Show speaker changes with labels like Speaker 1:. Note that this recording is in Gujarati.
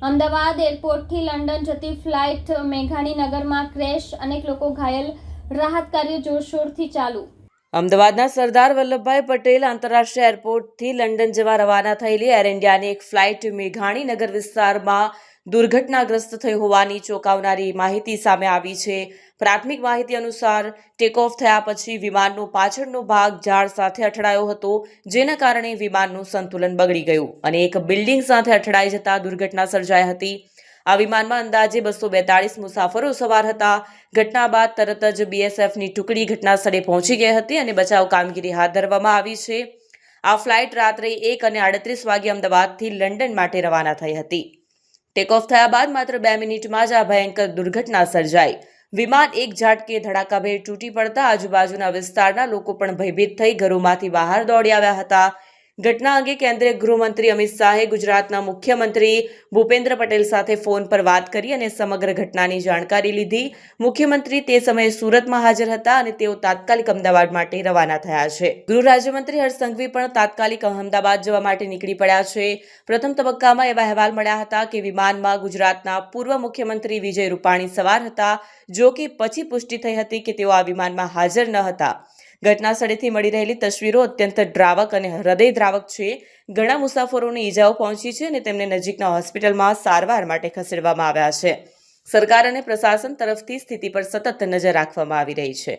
Speaker 1: અમદાવાદ એરપોર્ટથી લંડન જતી ફ્લાઇટ મેઘાણીનગરમાં ક્રેશ, અનેક લોકો ઘાયલ, રાહત કાર્ય જોરશોરથી ચાલુ।
Speaker 2: અમદાવાદના સરદાર વલ્લભભાઈ પટેલ આંતરરાષ્ટ્રીય એરપોર્ટથી લંડન જવા રવાના થયેલી એર ઇન્ડિયાની એક ફ્લાઇટ મેઘાણીનગર વિસ્તારમાં દુર્ઘટનાગ્રસ્ત થઈ હોવાની ચોંકાવનારી માહિતી સામે આવી છે। પ્રાથમિક માહિતી અનુસાર ટેક ઓફ થયા પછી વિમાનનો પાછળનો ભાગ ઝાડ સાથે અથડાયો હતો, જેના કારણે વિમાનનું સંતુલન બગડી ગયું અને એક બિલ્ડિંગ સાથે અથડાઈ જતા દુર્ઘટના સર્જાઈ હતી। આ વિમાનમાં અંદાજે 242 મુસાફરો સવાર હતા। ઘટના બાદ તરત જ બીએસએફની ટુકડી ઘટના સ્થળે પહોંચી ગઈ હતી અને બચાવ કામગીરી હાથ ધરવામાં આવી છે। આ ફ્લાઇટ રાત્રે 1:38 વાગે અમદાવાદથી લંડન માટે રવાના થઈ હતી। ટેક ઓફ થયા બાદ માત્ર 2 મિનિટમાં જ આ ભયંકર દુર્ઘટના સર્જાઈ। વિમાન એક ઝાટકે ધડાકાભેર તૂટી પડતા આજુબાજુના વિસ્તારના લોકો પણ ભયભીત થઈ ઘરોમાંથી બહાર દોડી આવ્યા હતા। ઘટના અંગે કેન્દ્રીય ગૃહમંત્રી અમિત શાહે ગુજરાતના મુખ્યમંત્રી ભૂપેન્દ્ર પટેલ સાથે ફોન પર વાત કરી અને સમગ્ર ઘટનાની જાણકારી લીધી। મુખ્યમંત્રી તે સમયે સુરતમાં હાજર હતા અને તેઓ તાત્કાલિક અમદાવાદ માટે રવાના થયા છે। ગૃહ રાજ્યમંત્રી હર્ષ સંઘવી પણ તાત્કાલિક અમદાવાદ જવા માટે નીકળી પડ્યા છે। પ્રથમ તબક્કામાં એવા અહેવાલ મળ્યા હતા કે વિમાનમાં ગુજરાતના પૂર્વ મુખ્યમંત્રી વિજય રૂપાણી સવાર હતા, જો કે પછી પુષ્ટિ થઈ હતી કે તેઓ આ વિમાનમાં હાજર ન હતા। ઘટના સ્થળેથી મળી રહેલી તસવીરો અત્યંત ડ્રાવક અને હૃદયદ્રાવક છે। ઘણા મુસાફરોને ઈજાઓ પહોંચી છે અને તેમને નજીકના હોસ્પિટલમાં સારવાર માટે ખસેડવામાં આવ્યા છે। સરકાર અને પ્રશાસન તરફથી સ્થિતિ પર સતત નજર રાખવામાં આવી રહી છે।